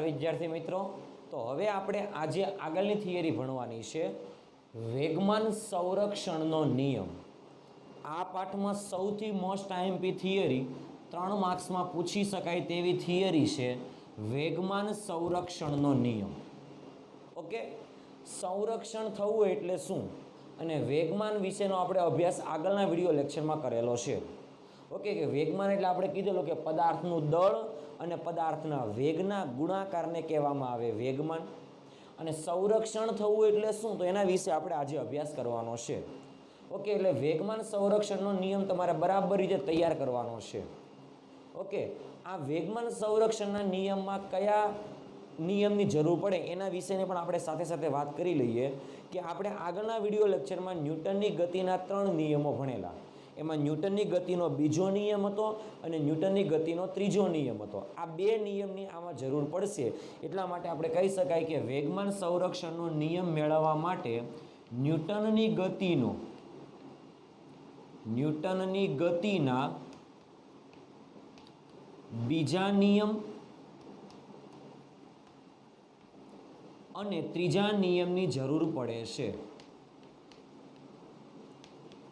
विद्यार्थी मित्रों, तो हवे आपणे आजे आगळनी थियरी भणवानी छे वेगमान संरक्षणनो नियम। आ पाठमां सौथी मोस्ट आईएमपी थियरी 3 मार्क्समां पूछी शकाय तेवी थियरी छे वेगमान संरक्षणनो नियम। ओके, संरक्षण थवुं एटले शुं अने वेगमान विशेनो आपणे अभ्यास आगळना विडियो लेक्चरमां करेलो छे। ओके, कि वेगमान एटले आपणे कीधेलुं के पदार्थनुं दळ अने पदार्थना वेगना गुणाकारने कहेवामां आवे वेगमान। अने संरक्षण थवुं एटले शुं तो एना विશે આપણે આજે અભ્યાસ કરવાનો છે। ઓકે, એટલે વેગમાન સંરક્ષણનો નિયમ તમારે બરાબર રીતે તૈયાર કરવાનો છે। ઓકે, આ વેગમાન સંરક્ષણના નિયમમાં કયા નિયમની જરૂર પડે એના વિશેને પણ આપણે સાથે સાથે વાત કરી લઈએ કે આપણે આગળના વિડિયો લેક્ચરમાં ન્યૂટનની ગતિના 3 નિયમો ભણેલા। એમાં ન્યૂટનની ગતિનો બીજો નિયમ હતો અને ન્યૂટનની ગતિનો ત્રીજો નિયમ હતો। આ બે નિયમની આમાં જરૂર પડશે, એટલા માટે આપણે કહી શકાય કે વેગમાન સંરક્ષણનો નિયમ મેળવવા માટે ન્યૂટનની ગતિના બીજા નિયમ અને ત્રીજા નિયમની જરૂર પડે છે।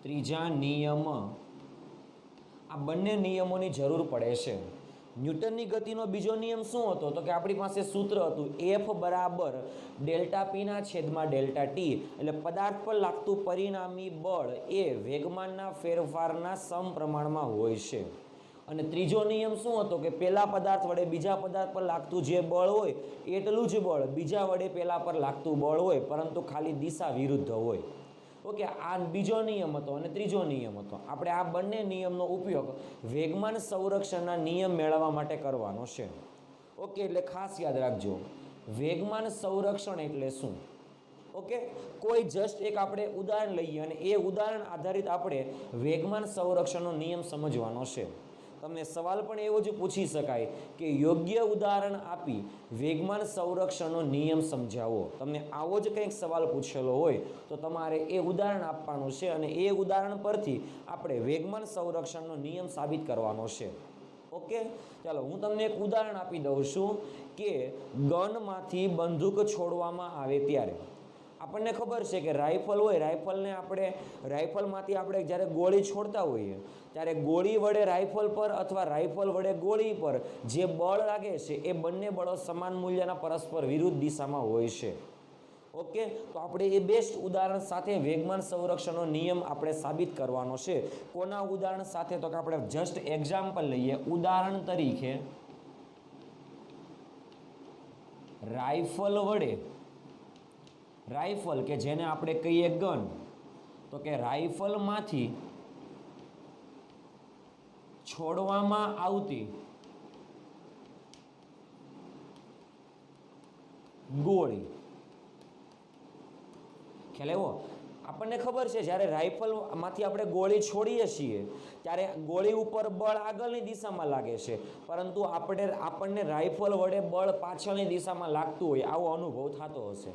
ત્રીજા નિયમ, આ બંને નિયમોની જરૂર પડે છે। ન્યૂટનની ગતિનો બીજો નિયમ શું હતો તો કે આપણી પાસે સૂત્ર હતું F બરાબર ડેલ્ટા P ના છેદમાં ડેલ્ટા T, એટલે પદાર્થ પર લાગતું પરિણામી બળ એ વેગમાનના ફેરફારના સમપ્રમાણમાં હોય છે। અને ત્રીજો નિયમ શું હતો કે પહેલા પદાર્થ વડે બીજા પદાર્થ પર લાગતું જે બળ હોય એટલું જ બળ બીજા વડે પહેલા પર લાગતું બળ હોય, પરંતુ ખાલી દિશા વિરુદ્ધ હોય। ઓકે, આ બીજો નિયમ હતો અને ત્રીજો નિયમ હતો। આપણે આ બંને નિયમનો ઉપયોગ વેગમાન સંરક્ષણના નિયમ મેળવવા માટે કરવાનો છે। ઓકે, એટલે ખાસ યાદ રાખજો વેગમાન સંરક્ષણ એટલે શું। ઓકે, કોઈ જસ્ટ એક આપણે ઉદાહરણ લઈએ અને એ ઉદાહરણ આધારિત આપણે વેગમાન સંરક્ષણનો નિયમ સમજવાનો છે। તમને સવાલ પણ એવો જ પૂછી શકાય કે યોગ્ય ઉદાહરણ આપી વેગમાન સંરક્ષણનો નિયમ સમજાવો। તમને આવો જ કંઈક સવાલ પૂછેલો હોય તો તમારે એ ઉદાહરણ આપવાનું છે અને એ ઉદાહરણ પરથી આપણે વેગમાન સંરક્ષણનો નિયમ સાબિત કરવાનો છે। ઓકે, ચાલો હું તમને એક ઉદાહરણ આપી દઉં છું કે ગનમાંથી બંદૂક છોડવામાં આવે ત્યારે આપણને ખબર છે કે રાઇફલ હોય, રાઇફલમાંથી આપણે જ્યારે ગોળી છોડતા હોઈએ ત્યારે ગોળી વડે રાઇફલ પર અથવા રાઇફલ વડે ગોળી પર જે બળ લાગે છે એ બંને બળો સમાન મૂલ્યના પરસ્પર વિરુદ્ધ દિશામાં હોય છે। ઓકે, તો આપણે એ બેસ્ટ ઉદાહરણ સાથે વેગમાન સંરક્ષણનો નિયમ આપણે સાબિત કરવાનો છે। કોના ઉદાહરણ સાથે તો કે આપણે જસ્ટ એક્ઝામ્પલ લઈએ। ઉદાહરણ તરીકે રાઇફલ કે જેને આપણે કહીએ ગન, તો કે રાઇફલમાંથી છોડવામાં આવતી ગોળી, ખ્યાલ આવ્યો? આપણને ખબર છે જ્યારે રાઇફલમાંથી આપણે ગોળી છોડીએ છીએ ત્યારે ગોળી ઉપર બળ આગળની દિશામાં લાગે છે, પરંતુ આપણને રાઇફલ વડે બળ પાછળની દિશામાં લાગતું હોય આવો અનુભવ થતો હશે।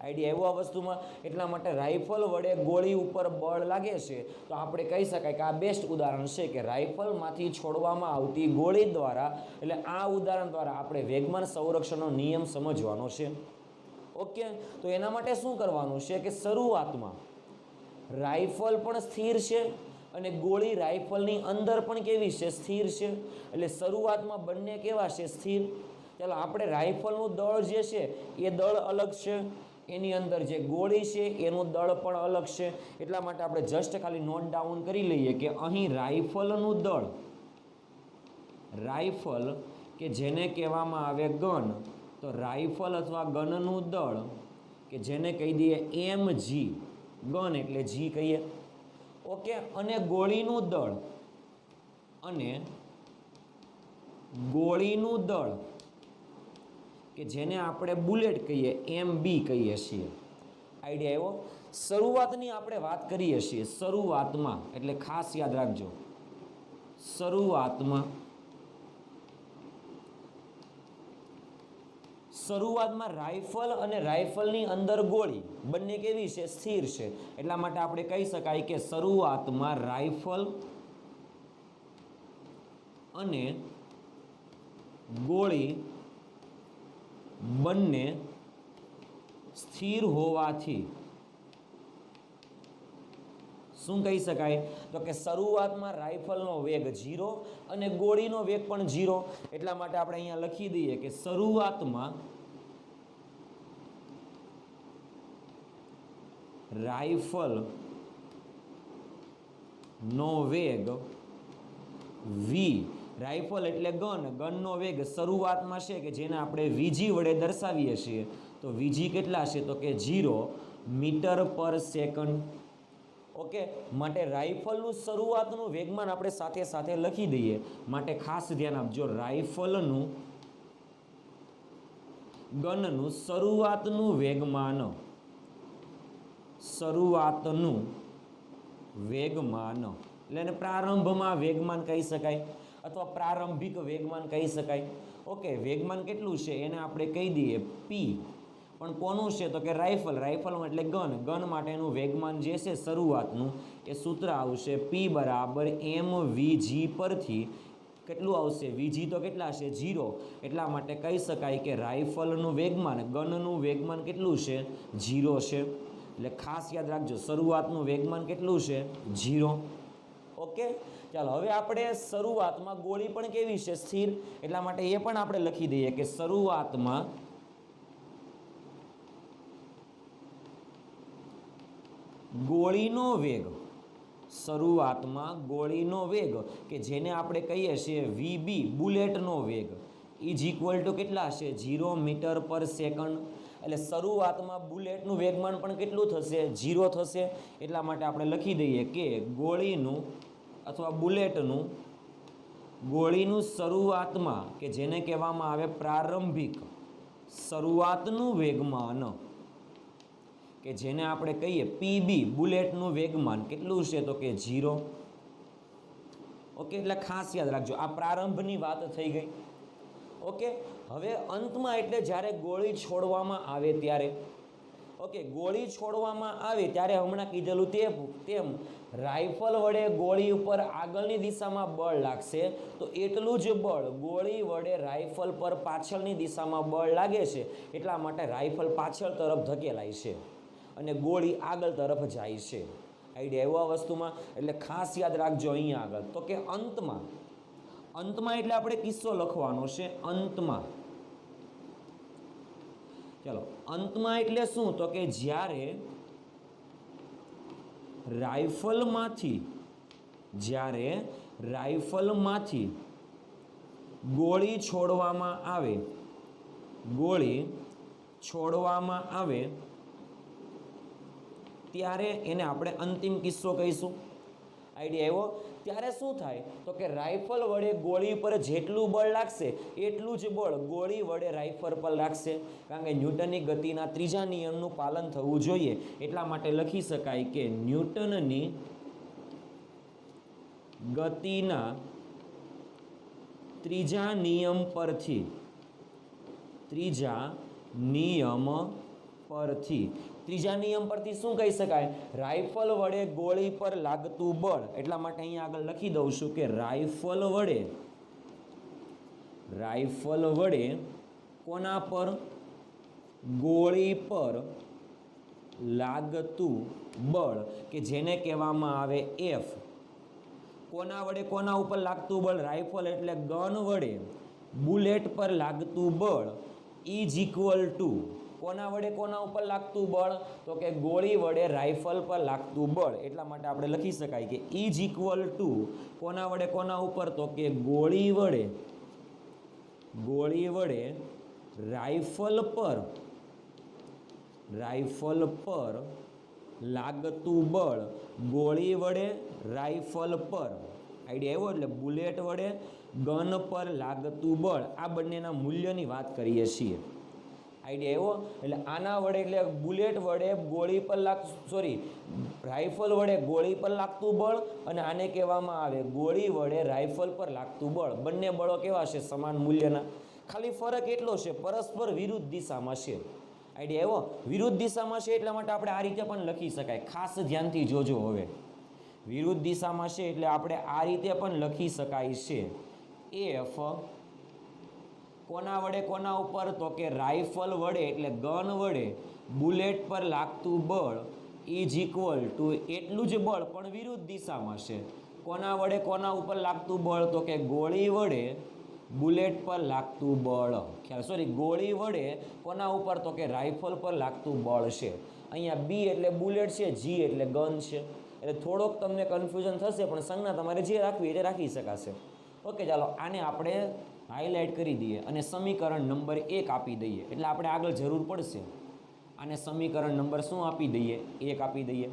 આઈડિયા એવો આ વસ્તુમાં, એટલા માટે રાઇફલ વડે ગોળી ઉપર બળ લાગે છે તો આપણે કહી શકાય કે આ બેસ્ટ ઉદાહરણ છે કે રાઇફલમાંથી છોડવામાં આવતી ગોળી દ્વારા, એટલે આ ઉદાહરણ દ્વારા આપણે વેગમાન સંરક્ષણનો નિયમ સમજવાનો છે। ઓકે, તો એના માટે શું કરવાનું છે કે શરૂઆતમાં રાઇફલ પણ સ્થિર છે અને ગોળી રાઇફલની અંદર પણ કેવી છે, સ્થિર છે। એટલે શરૂઆતમાં બંને કેવા છે, સ્થિર। ચાલો આપણે રાઇફલનું દળ જે છે એ દળ અલગ છે, એની અંદર જે ગોળી છે એનું દળ પણ અલગ છે। એટલા માટે આપણે જસ્ટ ખાલી નોટ ડાઉન કરી લઈએ કે અહીં રાઇફલનું દળ, રાઇફલ કે જેને કહેવામાં આવે ગન, તો રાઇફલ અથવા ગનનું દળ કે જેને કહી દઈએ mg, ગન એટલે G કહીએ। ઓકે, અને ગોળીનું દળ કે જેને આપણે બુલેટ કહીએ MB કહીએ છીએ। આઈડિયા આવ્યો? શરૂઆતની આપણે વાત કરીએ છીએ, શરૂઆતમાં, એટલે ખાસ યાદ રાખજો શરૂઆતમાં રાઇફલ અને રાઇફલની અંદર ગોળી બંને કેવી છે, સ્થિર છે। એટલા માટે આપણે કહી શકાય કે શરૂઆતમાં રાઇફલ અને ગોળી બંને સ્થિર હોવાથી શું કહી શકાય? તો કે શરૂઆતમાં રાઇફલનો વેગ 0 અને ગોળીનો વેગ પણ 0, એટલા માટે આપણે અહીંયા લખી દઈએ કે શરૂઆતમાં રાઇફલ નો વેગ v, રાઇફલ એટલે ગનનો વેગ શરૂઆતમાં છે કે જેને આપણે vg વડે દર્શાવીએ છીએ, તો vg કેટલા છે? તો કે 0 મીટર પર સેકન્ડ. ઓકે, માટે રાઇફલનું શરૂઆતનું વેગમાન આપણે સાથે સાથે લખી દઈએ. માટે ખાસ ધ્યાન આપજો, રાઇફલનું ગનનું શરૂઆતનું વેગમાન એટલે એને પ્રારંભમાં વેગમાન કહી શકાય અથવા પ્રારંભિક વેગમાન કહી શકાય. ઓકે, વેગમાન કેટલું છે એને આપણે કહી દઈએ p, પણ કોનું છે? તો કે રાઇફલ એટલે ગન માટેનું વેગમાન જે છે શરૂઆતનું એ સૂત્ર આવશે p બરાબર mvg પરથી કેટલું આવશે? vg તો કેટલા છે? 0, એટલા માટે કહી શકાય કે રાઇફલનું વેગમાન ગનનું વેગમાન કેટલું છે? 0 છે. એટલે ખાસ યાદ રાખજો, શરૂઆતનું વેગમાન કેટલું છે? 0. ઓકે, ચાલો હવે આપણે શરૂઆતમાં ગોળી પણ કેવી છે? સ્થિર, એટલા માટે એ પણ આપણે લખી દઈએ કે શરૂઆતમાં ગોળીનો વેગ કે જેને આપણે કહીએ છીએ vb, બુલેટનો વેગ ઇઝ ઇક્વલ ટુ કેટલા છે? 0 મીટર પર સેકન્ડ. એટલે શરૂઆતમાં બુલેટનું વેગમાન પણ કેટલું થશે? 0 થશે. એટલા માટે આપણે લખી દઈએ કે ગોળીનું શરૂઆતમાં કે જેને કહેવામાં આવે પ્રારંભિક શરૂઆતનું વેગમાન કે જેને આપણે કહીએ pb, બુલેટનું વેગમાન કેટલું છે? તો કે 0. ઓકે, એટલે ખાસ યાદ રાખજો, આ પ્રારંભની વાત થઈ ગઈ. ઓકે, હવે અંતમાં એટલે જ્યારે ગોળી છોડવામાં આવે ત્યારે. ઓકે, ગોળી છોડવામાં આવે ત્યારે હમણાં કીધેલું તેમ રાઇફલ વડે ગોળી ઉપર આગળની દિશામાં બળ લાગશે, તો એટલું જ બળ ગોળી વડે રાઇફલ પર પાછળની દિશામાં બળ લાગે છે, એટલા માટે રાઇફલ પાછળ તરફ ધકેલાય છે અને ગોળી આગળ તરફ જાય છે. આઈડિયા એવો આ વસ્તુમાં. એટલે ખાસ યાદ રાખજો અહીંયા આગળ તો કે અંતમાં એટલે આપણે કિસ્સો લખવાનો છે અંતમાં. ચાલો, અંતમાં એટલે શું? તો કે જ્યારે રાઇફલમાંથી ગોળી છોડવામાં આવે ત્યારે એને આપણે અંતિમ કિસ્સો કહીશું. આઈડિયા એવો. ત્યારે શું થાય? તો કે રાઇફલ વડે ગોળી પર જેટલું બળ લાગશે એટલું જ બળ ગોળી વડે રાઇફલ પર લાગશે, કારણ કે ન્યૂટનની ગતિના ત્રીજા નિયમનું પાલન થવું જોઈએ. એટલા માટે લખી શકાય કે ન્યૂટનની ગતિના ત્રીજા નિયમ પરથી શું કહી શકાય? રાઇફલ વડે ગોળી પર લાગતું બળ. એટલા માટે અહીંયા આગળ લખી દઉં છું કે રાઇફલ વડે કોના પર? ગોળી પર લાગતું બળ કે જેને કહેવામાં આવે F. કોના વડે કોના ઉપર લાગતું બળ? રાઇફલ એટલે ગન વડે બુલેટ પર લાગતું બળ ઇઝ ઇક્વલ ટુ કોના વડે કોના ઉપર લાગતું બળ? તો કે ગોળી વડે રાઇફલ પર લાગતું બળ. એટલા માટે આપણે લખી શકાય કે ઇઝ ઇક્વલ ટુ કોના વડે કોના ઉપર? તો કે ગોળી વડે રાઇફલ પર લાગતું બળ ગોળી વડે રાઇફલ પર. આઈડિયા એવો. એટલે બુલેટ વડે ગન પર લાગતું બળ, આ બંનેના મૂલ્યની વાત કરીએ છીએ. આઈડિયા એવો. એટલે આના વડે એટલે બુલેટ વડે રાઇફલ વડે ગોળી પર લાગતું બળ અને આને કહેવામાં આવે ગોળી વડે રાઇફલ પર લાગતું બળ. બંને બળો કેવા છે? સમાન મૂલ્યના. ખાલી ફરક એટલો છે, પરસ્પર વિરુદ્ધ દિશામાં છે. આઈડિયા એવો. વિરુદ્ધ દિશામાં છે એટલા માટે આપણે આ રીતે પણ લખી શકાય. ખાસ ધ્યાનથી જોજો. હવે વિરુદ્ધ દિશામાં છે એટલે આપણે આ રીતે પણ લખી શકાય છે F કોના વડે કોના ઉપર? તો કે રાઇફલ વડે એટલે ગન વડે બુલેટ પર લાગતું બળ ઇઝ ઇક્વલ ટુ એટલું જ બળ પણ વિરુદ્ધ દિશામાં છે. કોના વડે કોના ઉપર લાગતું બળ? તો કે ગોળી વડે બુલેટ પર લાગતું બળ. ગોળી વડે કોના ઉપર? તો કે રાઇફલ પર લાગતું બળ છે. અહીંયા બી એટલે બુલેટ છે, જી એટલે ગન છે. એટલે થોડોક તમને કન્ફ્યુઝન થશે, પણ સંજ્ઞા તમારે જે રાખવી એ રાખી શકાશે. ઓકે, ચાલો આને આપણે હાઇલાઇટ કરી દઈએ અને સમીકરણ નંબર 1 આપી દઈએ. એટલે આપણે આગળ જરૂર પડશે. આને સમીકરણ નંબર શું આપી દઈએ? 1 આપી દઈએ.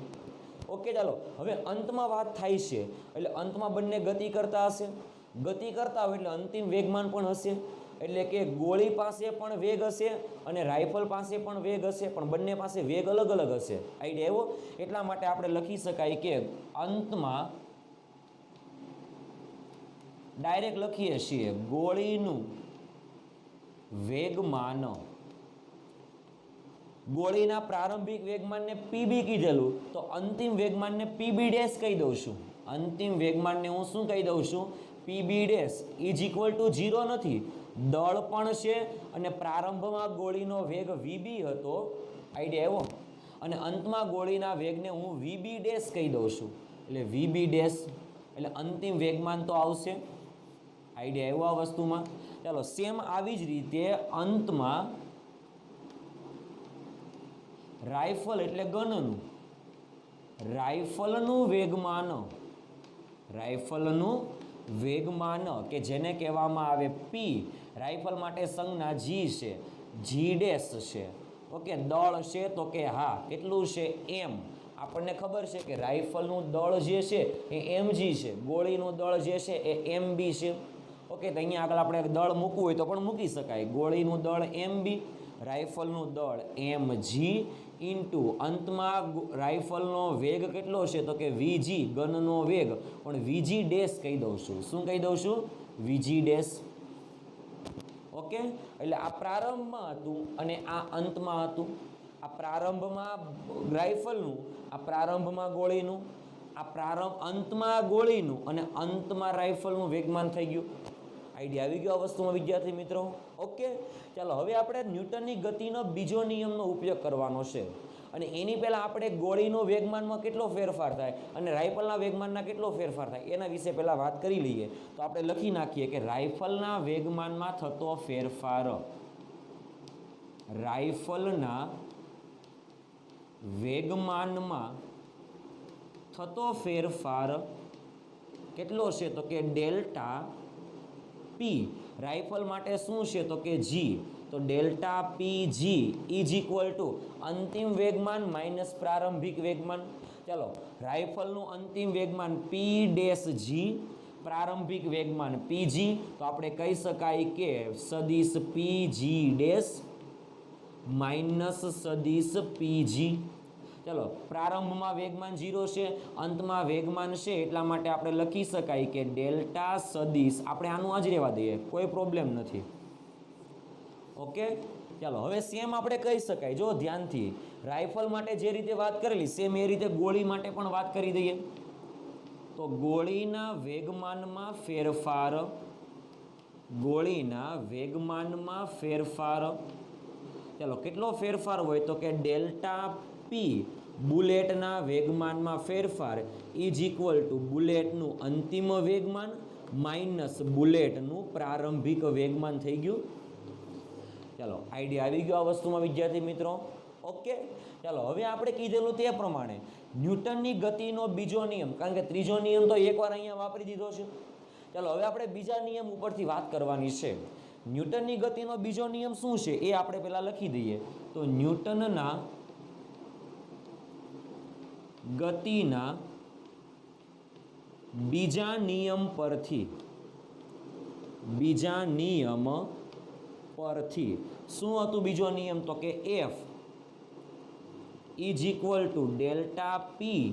ઓકે, ચાલો હવે અંતમાં વાત થાય છે. એટલે અંતમાં બંને ગતિ કરતા હશે. ગતિ કરતા હોય એટલે અંતિમ વેગમાન પણ હશે. એટલે કે ગોળી પાસે પણ વેગ હશે અને રાઇફલ પાસે પણ વેગ હશે, પણ બંને પાસે વેગ અલગ અલગ હશે. આઈડિયા એવો? એટલા માટે આપણે લખી શકાય કે અંતમાં ડાયરેક્ટ લખીએ છીએ ગોળીનું વેગમાન. ગોળીના પ્રારંભિક વેગમાનને પીબી કીધેલું, તો અંતિમ વેગમાનને પીબી ડેશ કહી દઉં છું. અંતિમ વેગમાનને હું શું કહી દઉં છું? PB dash is equal two 0 નથી, દળ પણ છે અને પ્રારંભમાં ગોળીનો વેગ વીબી હતો. આઈડિયા એવો? અને અંતમાં ગોળીના વેગને હું વીબી ડેશ કહી દઉં છું. એટલે વીબી ડેશ એટલે અંતિમ વેગમાન તો આવશે. આઈડિયા એવો આ વસ્તુમાં? ચાલો સેમ આવી જ રીતે અંતમાં રાઇફલ એટલે ગનનું, રાઇફલનું વેગમાન કે જેને કહેવામાં આવે પી. રાઇફલ માટે સંજ્ઞા જી છે, જી ડેશ છે. ઓકે, દળ છે તો કે હા કેટલું છે? એમ. આપણને ખબર છે કે રાઇફલનું દળ જે છે એ એમજી છે, ગોળીનું દળ જે છે એ એમબી છે. ઓકે, તો અહીંયા આગળ આપણે દળ મૂકવું હોય તો પણ મૂકી શકાય. ગોળીનું દળ એમબી, રાઇફલનું દળ એમજી ઇન્ટુ અંતમાં રાઇફલનો વેગ કેટલો છે? તો કે વીજી, ગનનો વેગ, પણ વીજી ડેશ કહી દઉં છું. શું કહી દઉં છું? વીજી ડેશ. ઓકે, એટલે આ પ્રારંભમાં હતું અને આ અંતમાં હતું. આ પ્રારંભમાં રાઇફલનું, આ પ્રારંભમાં ગોળીનું, આ અંતમાં ગોળીનું અને અંતમાં રાઇફલનું વેગમાન થઈ ગયું. આઈડિયા આવી ગયો આ વસ્તુમાં વિદ્યાર્થી મિત્રો? ઓકે, ચાલો હવે આપણે ન્યૂટનની ગતિનો બીજો નિયમનો ઉપયોગ કરવાનો છે. અને એની પહેલાં આપણે ગોળીનો વેગમાનમાં કેટલો ફેરફાર થાય અને રાઇફલના વેગમાનના કેટલો ફેરફાર થાય એના વિશે પહેલાં વાત કરી લઈએ. તો આપણે લખી નાખીએ કે રાઇફલના વેગમાનમાં થતો ફેરફાર, રાઇફલના વેગમાનમાં થતો ફેરફાર કેટલો છે? તો કે ડેલ્ટા પી. રાઇફલ માટે શું છે? તો કે જી. તો delta P G is equal to અંતિમ વેગમાન માઇનસ પ્રારંભિક વેગમાન. ચાલો રાઇફલનું અંતિમ વેગમાન પી ડેશ જી, પ્રારંભિક વેગમાન પીજી. તો આપણે કહી શકાય કે સદિશ પીજી ડેશ માઇનસ સદિશ પીજી. ચલો પ્રારંભમાં વેગમાન 0 છે, અંતમાં વેગમાન છે, એટલા માટે આપણે લખી શકાય કે ડેલ્ટા સદિશ, આપણે આનું આ જ રહેવા દઈએ, કોઈ પ્રોબ્લેમ નથી. ઓકે, ચાલો હવે સેમ આપણે કહી શકાય, જો ધ્યાનથી રાઇફલ માટે જે રીતે વાત કરેલી સેમ એ રીતે ગોળી માટે પણ વાત કરી દઈએ. તો ગોળીના વેગમાનમાં ફેરફાર, ગોળીના વેગમાનમાં ફેરફાર, ચાલો કેટલો ફેરફાર હોય? તો કે ડેલ્ટા પી બુલેટના વેગમાનમાં ફેરફાર ઇઝ ઇક્વલ ટુ બુલેટનું અંતિમ વેગમાન માઇનસ બુલેટનું પ્રારંભિક વેગમાન થઈ ગયું. ચાલો આઈડિયા આવી ગયો આ વસ્તુમાં વિદ્યાર્થી મિત્રો? ઓકે, ચાલો હવે આપણે કીધેલું તે પ્રમાણે ન્યૂટનની ગતિનો બીજો નિયમ, કારણ કે ત્રીજો નિયમ તો એકવાર અહીંયા વાપરી દીધો છે. ચાલો હવે આપણે બીજા નિયમ ઉપરથી વાત કરવાની છે. ન્યૂટનની ગતિનો બીજો નિયમ શું છે એ આપણે પહેલાં લખી દઈએ. તો ન્યૂટનના ગતિના બીજા નિયમ પરથી, બીજા નિયમ પરથી શું હતું બીજો નિયમ? તો કે F is equal to delta પી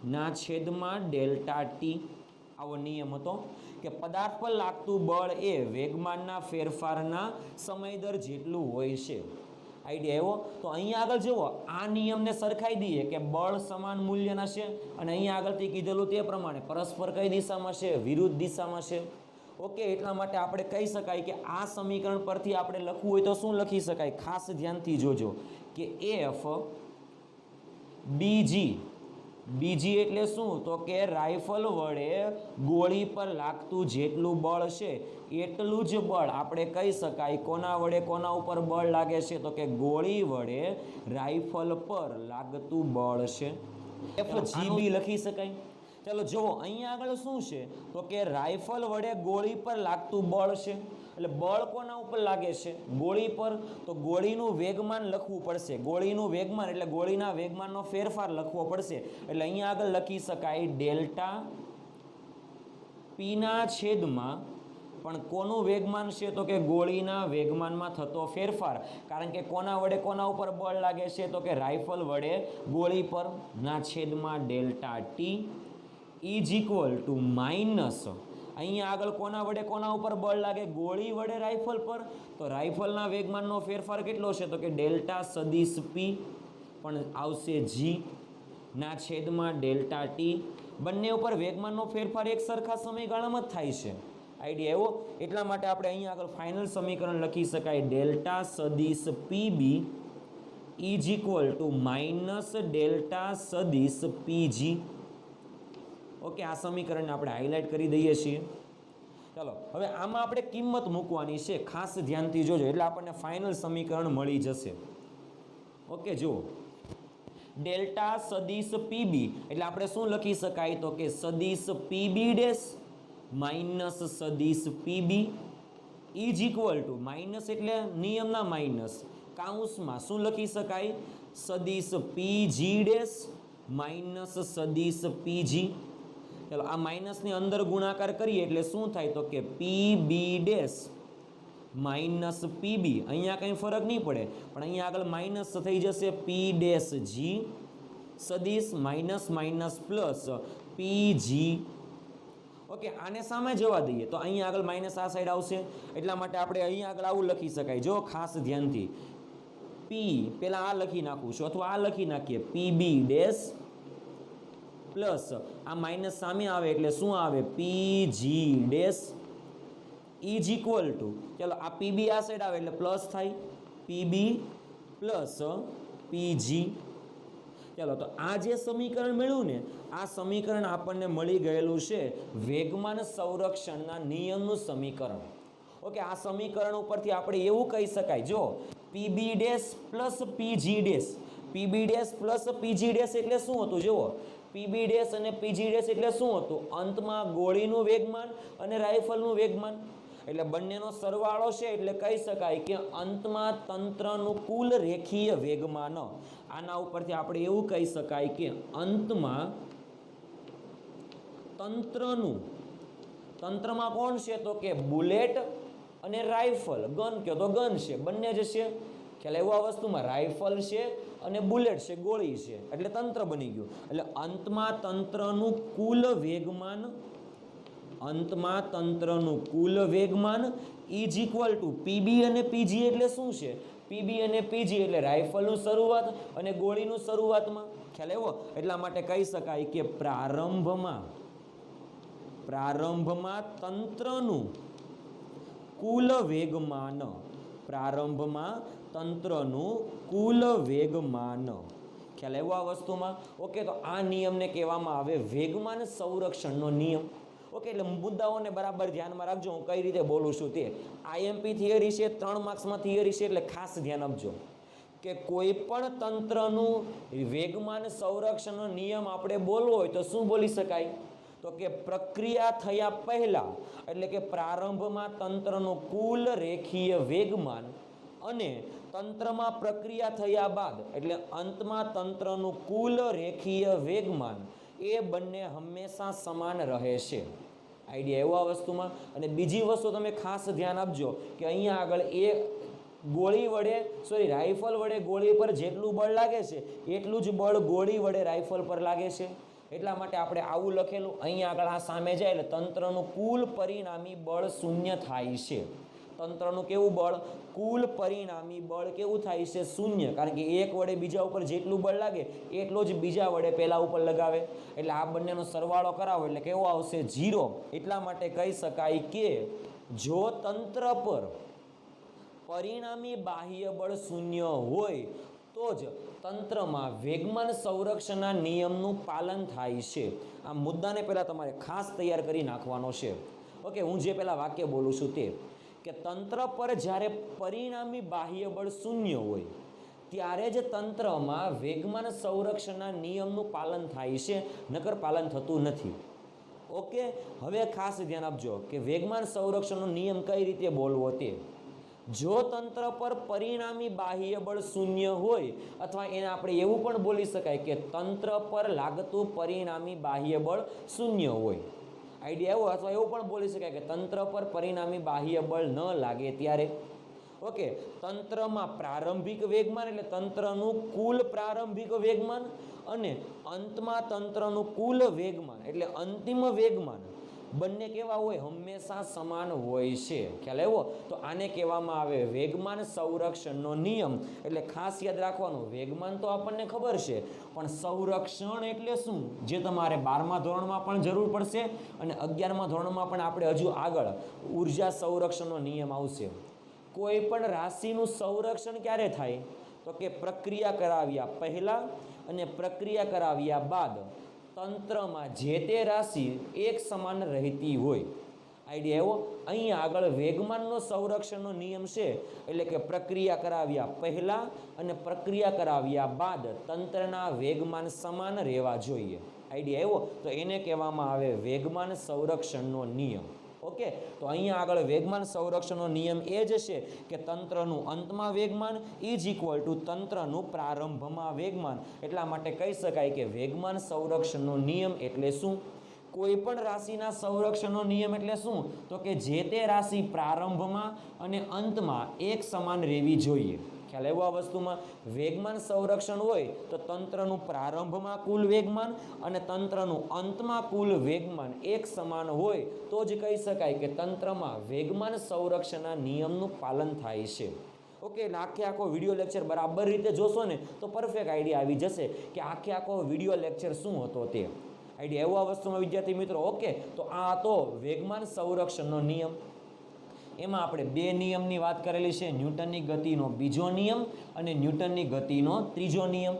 ના છેદમાં ડેલ્ટા ટી. આવો નિયમ હતો કે પદાર્થ પર લાગતું બળ એ વેગમાનના ફેરફારના સમય દર જેટલું હોય છે. આઈડિયા એવો? તો અહીંયા આગળ જુઓ, આ નિયમને સરખાઈ દઈએ કે બળ સમાન મૂલ્યના છે અને અહીંયા આગળથી કીધેલું તે પ્રમાણે પરસ્પર કઈ દિશામાં છે? વિરુદ્ધ દિશામાં છે. ઓકે, એટલા માટે આપણે કહી શકાય કે આ સમીકરણ પરથી આપણે લખવું હોય તો શું લખી શકાય? ખાસ ધ્યાનથી જોજો કે એફ બીજી, બીજી એટલે શું? તો કે રાઇફલ વડે ગોળી પર લાગતું જેટલું બળ છે એટલું જ બળ આપણે કહી શકાય કોના વડે કોના ઉપર બળ લાગે છે? તો કે ગોળી વડે રાઇફલ પર લાગતું બળ છે. એફ જીબી લખી શકાય. ચાલો જુઓ અહીંયા આગળ શું છે? તો કે રાઇફલ વડે ગોળી પર લાગતું બળ છે. એટલે બળ કોના ઉપર લાગે છે? ગોળી પર. તો ગોળીનું વેગમાન લખવું પડશે. ગોળીનું વેગમાન એટલે ગોળીના વેગમાનનો ફેરફાર લખવો પડશે. એટલે અહીંયા આગળ લખી શકાય ડેલ્ટા પીના છેદમાં પણ કોનું વેગમાન છે? તો કે ગોળીના વેગમાનમાં થતો ફેરફાર. કારણ કે કોના વડે કોના ઉપર બળ લાગે છે? તો કે રાઇફલ વડે ગોળી પર ના છેદમાં delta T is equal two minus અહીંયા આગળ કોના વડે કોના ઉપર બળ લાગે? ગોળી વડે રાઇફલ પર. તો રાઇફલના વેગમાનનો ફેરફાર કેટલો છે? તો કે ડેલ્ટા સદિશ પી પણ આવશે જી ના છેદમાં ડેલ્ટા ટી. બંને ઉપર વેગમાનનો ફેરફાર એક સરખા સમયગાળામાં જ થાય છે. આઈડિયા એવો. એટલા માટે આપણે અહીંયા આગળ ફાઇનલ સમીકરણ લખી શકાય ડેલ્ટા સદિશ PB is equal two minus delta સદિશ પીજી. ઓકે, આ સમીકરણને આપણે હાઇલાઇટ કરી દઈએ છીએ. ચાલો હવે આમાં આપણે કિંમત મૂકવાની છે. ખાસ ધ્યાનથી જોજો એટલે આપણને ફાઇનલ સમીકરણ મળી જશે. ઓકે, જુઓ ડેલ્ટા સદિશ પીબી એટલે આપણે શું લખી શકાય? તો કે સદિશ પીબી ડેશ માઇનસ સદિશ PB is equal two minus એટલે નિયમના માઇનસ કાઉન્સમાં શું લખી શકાય? સદિશ પીજી ડેશ માઇનસ સદિશ પીજી. ચાલો આ માઇનસની અંદર ગુણાકાર કરીએ એટલે શું થાય? તો કે પીબી ડેશ માઇનસ પીબી. અહીંયા કંઈ ફરક નહીં પડે પણ અહીંયા આગળ માઇનસ થઈ જશે પી ડેશ જી સદિશ minus minus plus PG. Okay, આને સામે જવા દઈએ તો અહીંયા આગળ માઇનસ આ સાઈડ આવશે. એટલા માટે આપણે અહીંયા આગળ આવું લખી શકાય. જો ખાસ ધ્યાનથી પી પેલા આ લખી નાખું છું અથવા આ લખી નાખીએ પીબી ડેશ પ્લસ આ માઇનસ સામે આવે એટલે શું આવે? PG dash is equal two ચાલો આ પીબી આ સાઈડ આવે એટલે પ્લસ થાય પીબી પ્લસ પીજી. ચાલો તો આ જે સમીકરણ મળ્યું ને આ સમીકરણ આપણને મળી ગયેલું છે વેગમાન સંરક્ષણના નિયમનું સમીકરણ. ઓકે, આ સમીકરણ ઉપરથી આપણે એવું કહી શકાય જો PB dash plus PG dash, PB dash plus PG dash એટલે શું હતું? જુઓ પીબી ડેશ અને પીજી ડેશ એટલે શું હતું? અંતમાં ગોળીનું વેગમાન અને રાઇફલનું વેગમાન એટલે બંનેનો સરવાળો છે. એટલે કહી શકાય કે અંતમાં તંત્રનું કુલ રેખીય વેગમાન. આના ઉપરથી આપણે એવું કહી શકાય કે અંતમાં તંત્રમાં કોણ છે? તો કે બુલેટ અને રાઇફલ. ગન કહો તો ગન છે, બંને જ છે. ખ્યાલ એવું આ વસ્તુમાં રાઇફલ છે અને બુલેટ છે, ગોળી છે એટલે તંત્ર બની ગયું. એટલે અંતમાં તંત્રનું કુલ વેગમાન, અંતમાં તંત્રનું કુલ વેગમાન ઇઝ ઇક્વલ ટુ પીબી અને પીજી એટલે શું છે? પીબી અને પીજી એટલે રાઇફલનું શરૂઆત અને ગોળીનું શરૂઆતમાં. ખ્યાલ એવો. એટલા માટે કહી શકાય કે પ્રારંભમાં તંત્રનું કુલ વેગમાન, પ્રારંભમાં તંત્રનું કુલ વેગમાન. ખ્યાલ એવો આ વસ્તુમાં. ઓકે, તો આ નિયમને કહેવામાં આવે વેગમાન સંરક્ષણનો નિયમ. ઓકે, એટલે મુદ્દાઓને બરાબર ધ્યાનમાં રાખજો. હું કઈ રીતે બોલું છું તે આઈએમપી થિયરી છે, 3 માર્ક્સમાં થિયરી છે એટલે ખાસ ધ્યાન આપજો કે કોઈ પણ તંત્રનું વેગમાન સંરક્ષણનો નિયમ આપણે બોલવો હોય તો શું બોલી શકાય? તો કે પ્રક્રિયા થયા પહેલા એટલે કે પ્રારંભમાં તંત્રનું કુલ રેખીય વેગમાન અને તંત્રમાં પ્રક્રિયા થયા બાદ એટલે અંતમાં તંત્રનું કુલ રેખીય વેગમાન એ બંને હંમેશા સમાન રહે છે. આઈડિયા એવો આ વસ્તુમાં. અને બીજી વસ્તુ તમે ખાસ ધ્યાન આપજો કે અહીંયા આગળ રાઇફલ વડે ગોળી પર જેટલું બળ લાગે છે એટલું જ બળ ગોળી વડે રાઇફલ પર લાગે છે. એટલા માટે આપણે આવું લખેલું. અહીંયા આગળ આ સામે જાય એટલે તંત્રનું કુલ પરિણામી બળ શૂન્ય થાય છે. તંત્રનું કેવું બળ, કુલ પરિણામી બળ કેવું થાય છે, શૂન્ય, કારણ કે એક વડે બીજા ઉપર જેટલું બળ લાગે એટલો જ બીજા વડે પહેલા ઉપર લગાવે, એટલે આ બંનેનો સરવાળો કરાવો એટલે કેવો આવશે, 0. એટલા માટે કહી શકાય કે જો તંત્ર પર પરિણામી બાહ્ય બળ શૂન્ય હોય તો જ તંત્રમાં વેગમાન સંરક્ષણના નિયમનું પાલન થાય છે. આ મુદ્દાને પહેલાં તમારે ખાસ તૈયાર કરી નાખવાનો છે. ઓકે, હું જે પહેલાં વાક્ય બોલું છું તે કે તંત્ર પર જ્યારે પરિણામી બાહ્ય બળ શૂન્ય હોય ત્યારે જ તંત્રમાં વેગમાન સંરક્ષણના નિયમનું પાલન થાય છે, નકર પાલન થતું નથી. ઓકે, હવે ખાસ ધ્યાન આપજો કે વેગમાન સંરક્ષણનો નિયમ કઈ રીતે બોલવો તે. જો તંત્ર પર પરિણામી બાહ્ય બળ શૂન્ય હોય, અથવા એને આપણે એવું પણ બોલી શકાય કે તંત્ર પર લાગતું પરિણામી બાહ્ય બળ શૂન્ય હોય, આઈડિયા એવો, અથવા એવું પણ બોલી શકાય કે તંત્ર પર પરિણામી બાહ્ય બળ ન લાગે ત્યારે. ઓકે, તંત્રમાં પ્રારંભિક વેગમાન એટલે તંત્રનું કુલ પ્રારંભિક વેગમાન અને અંતમાં તંત્રનું કુલ વેગમાન એટલે અંતિમ વેગમાન બંને કેવા હોય, હંમેશા સમાન હોય છે. ખ્યાલ આવ્યો? તો આને કહેવામાં આવે વેગમાન સંરક્ષણનો નિયમ. એટલે ખાસ યાદ રાખવાનું, વેગમાન તો આપણને ખબર છે, પણ સંરક્ષણ એટલે શું, જે તમારે 12મા ધોરણમાં પણ જરૂર પડશે અને 11મા ધોરણમાં પણ આપણે હજુ આગળ ઉર્જા સંરક્ષણનો નિયમ આવશે. કોઈ પણ રાશિનું સંરક્ષણ ક્યારે થાય, તો કે પ્રક્રિયા કરાવ્યા પહેલા અને પ્રક્રિયા કરાવ્યા બાદ તંત્રમાં જે તે રાશિ એક સમાન રહેતી હોય. આઈડિયા એવો, અહીંયા આગળ વેગમાનનો સંરક્ષણનો નિયમ છે, એટલે કે પ્રક્રિયા કરાવ્યા પહેલા અને પ્રક્રિયા કરાવ્યા બાદ તંત્રના વેગમાન સમાન રહેવા જોઈએ. આઈડિયા એવો, તો એને કહેવામાં આવે વેગમાન સંરક્ષણનો નિયમ. ઓકે, તો અહીંયા આગળ વેગમાન સંરક્ષણનો નિયમ એ જ છે કે તંત્રનું અંતમાં વેગમાન ઇઝ ઇક્વલ ટુ તંત્રનું પ્રારંભમાં વેગમાન. એટલા માટે કહી શકાય કે વેગમાન સંરક્ષણનો નિયમ એટલે શું, કોઈ પણ રાશિના સંરક્ષણનો નિયમ એટલે શું, તો કે જે તે રાશિ પ્રારંભમાં અને અંતમાં એક સમાન રહેવી જોઈએ. ખ્યાલ આવ્યો? આ વસ્તુમાં વેગમાન સંરક્ષણ હોય તો તંત્રનું પ્રારંભમાં કુલ વેગમાન અને તંત્રનું અંતમાં કુલ વેગમાન એક સમાન હોય તો જ કહી શકાય કે તંત્રમાં વેગમાન સંરક્ષણના નિયમનું પાલન થાય છે. ઓકે, એટલે આખો વિડીયો લેક્ચર બરાબર રીતે જોશો ને તો પરફેક્ટ આઈડિયા આવી જશે કે આખો વિડીયો લેક્ચર શું હતો તે. આઈડિયા એવો આ વસ્તુમાં વિદ્યાર્થી મિત્રો. ઓકે, તો આ હતો વેગમાન સંરક્ષણનો નિયમ. એમાં આપણે બે નિયમની વાત કરેલી છે, ન્યૂટનની ગતિનો બીજો નિયમ અને ન્યૂટનની ગતિનો ત્રીજો નિયમ.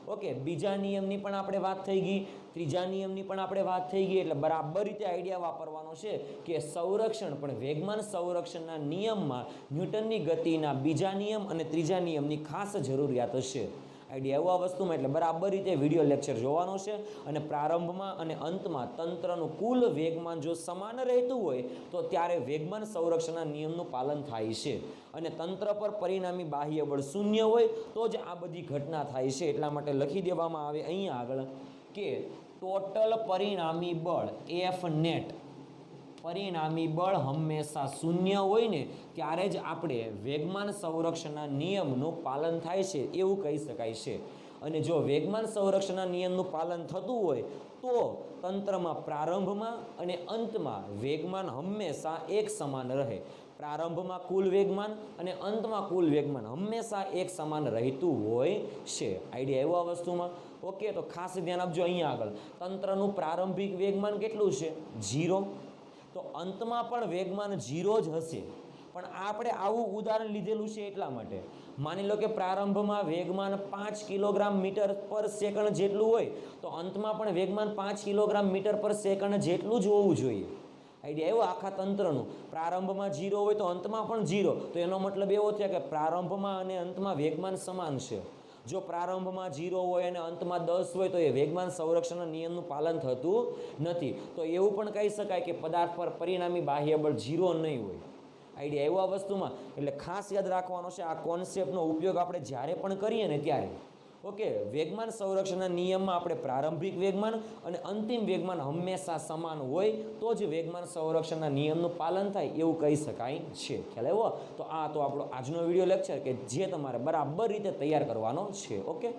ઓકે, બીજા નિયમની પણ આપણે વાત થઈ ગઈ, ત્રીજા નિયમની પણ આપણે વાત થઈ ગઈ. એટલે બરાબર રીતે આઈડિયા વાપરવાનો છે કે સંરક્ષણ પણ વેગમાન સંરક્ષણના નિયમમાં ન્યૂટનની ગતિના બીજા નિયમ અને ત્રીજા નિયમની ખાસ જરૂરિયાત હશે. આઈડિયા એવો આ વસ્તુમાં. એટલે બરાબર રીતે વિડીયો લેક્ચર જોવાનો છે અને પ્રારંભમાં અને અંતમાં તંત્રનું કુલ વેગમાન જો સમાન રહેતું હોય તો ત્યારે વેગમાન સંરક્ષણના નિયમનું પાલન થાય છે, અને તંત્ર પર પરિણામી બાહ્ય બળ શૂન્ય હોય તો જ આ બધી ઘટના થાય છે. એટલા માટે લખી દેવામાં આવે અહીંયા આગળ કે ટોટલ પરિણામી બળ એફ નેટ, પરિણામી બળ હંમેશા શૂન્ય હોય ને ત્યારે જ આપણે વેગમાન સંરક્ષણના નિયમનું પાલન થાય છે એવું કહી શકાય છે. અને જો વેગમાન સંરક્ષણના નિયમનું પાલન થતું હોય તો તંત્રમાં પ્રારંભમાં અને અંતમાં વેગમાન હંમેશા એક સમાન રહે. પ્રારંભમાં કુલ વેગમાન અને અંતમાં કુલ વેગમાન હંમેશા એક સમાન રહેતું હોય છે. આઈડિયા એવો આ વસ્તુમાં. ઓકે, તો ખાસ ધ્યાન આપજો. અહીંયા આગળ તંત્રનું પ્રારંભિક વેગમાન કેટલું છે, 0. તો અંતમાં પણ વેગમાન 0 જ હશે. પણ આપણે આવું ઉદાહરણ લીધેલું છે એટલા માટે. માની લો કે પ્રારંભમાં વેગમાન 5 કિલોગ્રામ મીટર પર સેકન્ડ જેટલું હોય તો અંતમાં પણ વેગમાન 5 કિલોગ્રામ મીટર પર સેકન્ડ જેટલું જ હોવું જોઈએ. આઈડિયા એવો આખા તંત્રનું. પ્રારંભમાં 0 હોય તો અંતમાં પણ 0, તો એનો મતલબ એવો થયો કે પ્રારંભમાં અને અંતમાં વેગમાન સમાન છે. જો પ્રારંભમાં 0 હોય અને અંતમાં 10 હોય તો એ વેગમાન સંરક્ષણના નિયમનું પાલન થતું નથી. તો એવું પણ કહી શકાય કે પદાર્થ પર પરિણામી બાહ્ય બળ 0 નહીં હોય. આઈડિયા એવો આ વસ્તુમાં. એટલે ખાસ યાદ રાખવાનો છે આ કોન્સેપ્ટનો ઉપયોગ આપણે જ્યારે પણ કરીએ ને ત્યારે. ઓકે, વેગમાન સંરક્ષણના નિયમમાં આપણે પ્રારંભિક વેગમાન અને અંતિમ વેગમાન હંમેશા સમાન હોય તો જ વેગમાન સંરક્ષણના નિયમનું પાલન થાય એવું કહી શકાય છે. ખ્યાલ આવ્યો? તો આ તો આપણો આજનો વિડીયો લેક્ચર કે જે તમારે બરાબર રીતે તૈયાર કરવાનો છે. ઓકે.